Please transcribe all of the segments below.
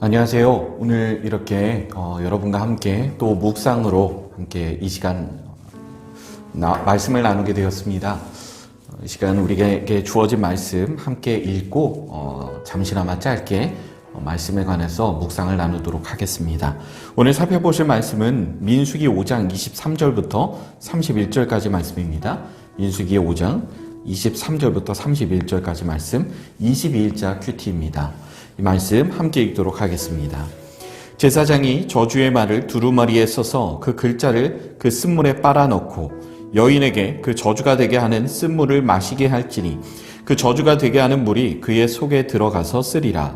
안녕하세요. 오늘 이렇게 여러분과 함께 또 묵상으로 함께 이 시간 말씀을 나누게 되었습니다. 이 시간 우리에게 주어진 말씀 함께 읽고 잠시나마 짧게 말씀에 관해서 묵상을 나누도록 하겠습니다. 오늘 살펴보실 말씀은 민수기 5장 23절부터 31절까지 말씀입니다. 민수기 5장 23절부터 31절까지 말씀 22일자 큐티입니다. 이 말씀 함께 읽도록 하겠습니다. 제사장이 저주의 말을 두루마리에 써서 그 글자를 그 쓴물에 빨아넣고 여인에게 그 저주가 되게 하는 쓴물을 마시게 할지니 그 저주가 되게 하는 물이 그의 속에 들어가서 쓰리라.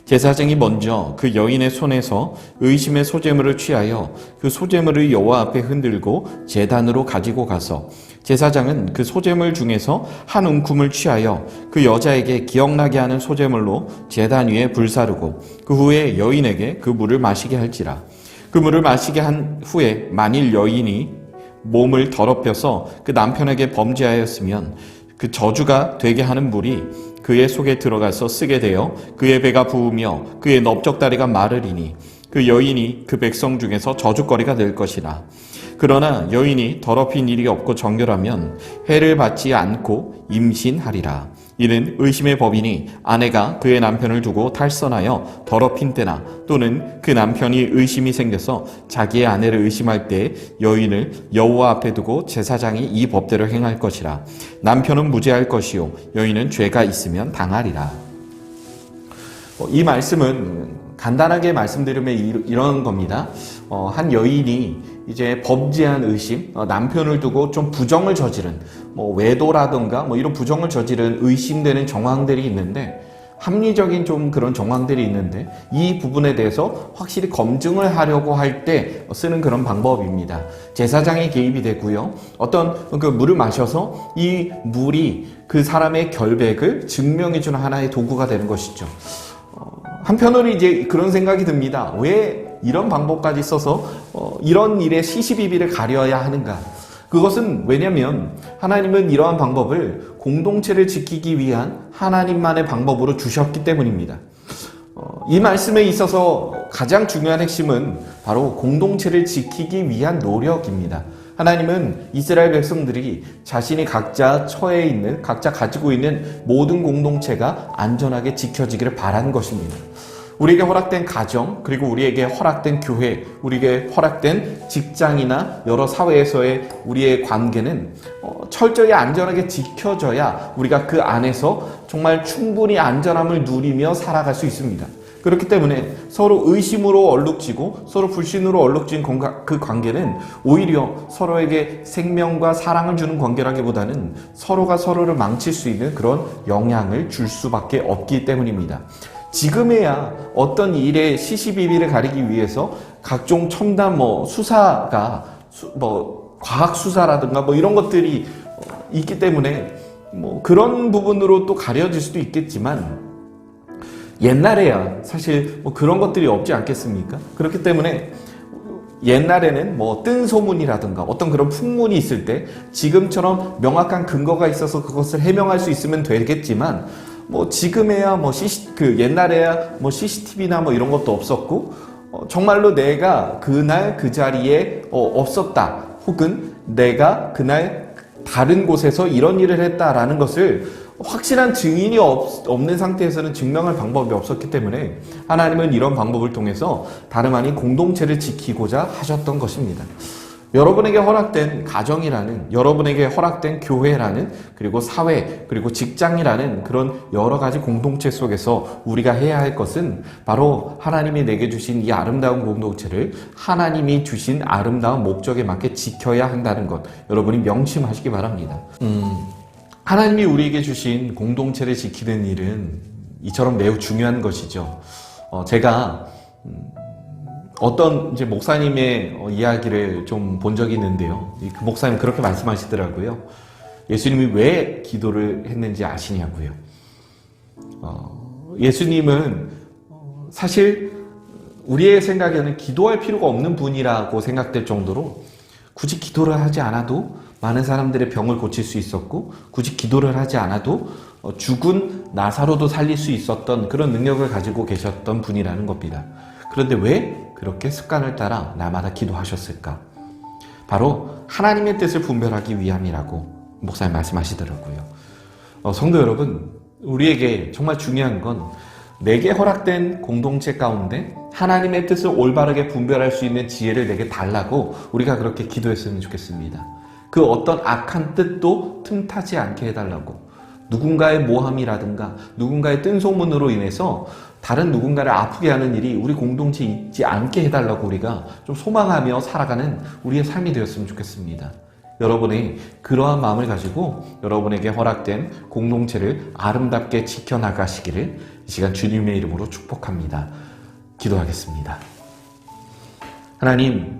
제사장이 먼저 그 여인의 손에서 의심의 소재물을 취하여 그 소재물을 여호와 앞에 흔들고 제단으로 가지고 가서 제사장은 그 소재물 중에서 한 움큼을 취하여 그 여자에게 기억나게 하는 소재물로 제단 위에 불사르고 그 후에 여인에게 그 물을 마시게 할지라. 그 물을 마시게 한 후에 만일 여인이 몸을 더럽혀서 그 남편에게 범죄하였으면 그 저주가 되게 하는 물이 그의 속에 들어가서 쓰게 되어 그의 배가 부으며 그의 넓적다리가 마르리니 그 여인이 그 백성 중에서 저주거리가 될 것이라. 그러나 여인이 더럽힌 일이 없고 정결하면 해를 받지 않고 임신하리라. 이는 의심의 법이니 아내가 그의 남편을 두고 탈선하여 더럽힌 때나 또는 그 남편이 의심이 생겨서 자기의 아내를 의심할 때 여인을 여호와 앞에 두고 제사장이 이 법대로 행할 것이라. 남편은 무죄할 것이요 여인은 죄가 있으면 당하리라. 이 말씀은 간단하게 말씀드리면 이런 겁니다. 한 여인이 이제 범죄한 의심, 남편을 두고 좀 부정을 저지른, 외도라든가 이런 부정을 저지른 의심되는 정황들이 있는데, 합리적인 좀 그런 정황들이 있는데, 이 부분에 대해서 확실히 검증을 하려고 할 때 쓰는 그런 방법입니다. 제사장이 개입이 되고요. 어떤 그 물을 마셔서 이 물이 그 사람의 결백을 증명해주는 하나의 도구가 되는 것이죠. 한편으로 이제 그런 생각이 듭니다. 왜 이런 방법까지 써서 이런 일에 시시비비를 가려야 하는가? 그것은 왜냐면 하나님은 이러한 방법을 공동체를 지키기 위한 하나님만의 방법으로 주셨기 때문입니다. 이 말씀에 있어서 가장 중요한 핵심은 바로 공동체를 지키기 위한 노력입니다. 하나님은 이스라엘 백성들이 자신이 각자 처해 있는, 각자 가지고 있는 모든 공동체가 안전하게 지켜지기를 바란 것입니다. 우리에게 허락된 가정, 그리고 우리에게 허락된 교회, 우리에게 허락된 직장이나 여러 사회에서의 우리의 관계는 철저히 안전하게 지켜져야 우리가 그 안에서 정말 충분히 안전함을 누리며 살아갈 수 있습니다. 그렇기 때문에 서로 의심으로 얼룩지고 서로 불신으로 얼룩진 그 관계는 오히려 서로에게 생명과 사랑을 주는 관계라기보다는 서로가 서로를 망칠 수 있는 그런 영향을 줄 수밖에 없기 때문입니다. 지금에야 어떤 일의 시시비비를 가리기 위해서 각종 첨단 수사가 과학 수사라든가 이런 것들이 있기 때문에 그런 부분으로 또 가려질 수도 있겠지만 옛날에야 사실 그런 것들이 없지 않겠습니까? 그렇기 때문에 옛날에는 뜬 소문이라든가 어떤 그런 풍문이 있을 때 지금처럼 명확한 근거가 있어서 그것을 해명할 수 있으면 되겠지만 지금에야 옛날에야 CCTV나 이런 것도 없었고 정말로 내가 그날 그 자리에 없었다 혹은 내가 그날 다른 곳에서 이런 일을 했다라는 것을 확실한 증인이 없는 상태에서는 증명할 방법이 없었기 때문에 하나님은 이런 방법을 통해서 다름 아닌 공동체를 지키고자 하셨던 것입니다. 여러분에게 허락된 가정이라는, 여러분에게 허락된 교회라는, 그리고 사회, 그리고 직장이라는 그런 여러 가지 공동체 속에서 우리가 해야 할 것은 바로 하나님이 내게 주신 이 아름다운 공동체를 하나님이 주신 아름다운 목적에 맞게 지켜야 한다는 것, 여러분이 명심하시기 바랍니다. 하나님이 우리에게 주신 공동체를 지키는 일은 이처럼 매우 중요한 것이죠. 제가 어떤 이제 목사님의 이야기를 좀 본 적이 있는데요. 그 목사님 그렇게 말씀하시더라고요. 예수님이 왜 기도를 했는지 아시냐고요. 예수님은 사실 우리의 생각에는 기도할 필요가 없는 분이라고 생각될 정도로 굳이 기도를 하지 않아도 많은 사람들의 병을 고칠 수 있었고 굳이 기도를 하지 않아도 죽은 나사로도 살릴 수 있었던 그런 능력을 가지고 계셨던 분이라는 겁니다. 그런데 왜 그렇게 습관을 따라 날마다 기도하셨을까? 바로 하나님의 뜻을 분별하기 위함이라고 목사님 말씀하시더라고요. 성도 여러분, 우리에게 정말 중요한 건 내게 허락된 공동체 가운데 하나님의 뜻을 올바르게 분별할 수 있는 지혜를 내게 달라고 우리가 그렇게 기도했으면 좋겠습니다. 그 어떤 악한 뜻도 틈타지 않게 해달라고, 누군가의 모함이라든가 누군가의 뜬소문으로 인해서 다른 누군가를 아프게 하는 일이 우리 공동체에 있지 않게 해달라고 우리가 좀 소망하며 살아가는 우리의 삶이 되었으면 좋겠습니다. 여러분의 그러한 마음을 가지고 여러분에게 허락된 공동체를 아름답게 지켜나가시기를 이 시간 주님의 이름으로 축복합니다. 기도하겠습니다. 하나님,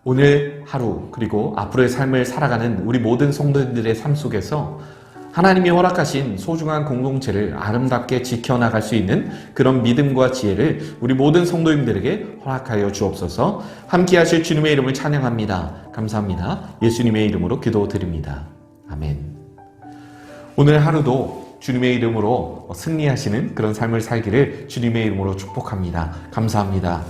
오늘 하루 그리고 앞으로의 삶을 살아가는 우리 모든 성도들의 삶 속에서 하나님이 허락하신 소중한 공동체를 아름답게 지켜나갈 수 있는 그런 믿음과 지혜를 우리 모든 성도님들에게 허락하여 주옵소서. 함께 하실 주님의 이름을 찬양합니다. 감사합니다. 예수님의 이름으로 기도드립니다. 아멘. 오늘 하루도 주님의 이름으로 승리하시는 그런 삶을 살기를 주님의 이름으로 축복합니다. 감사합니다.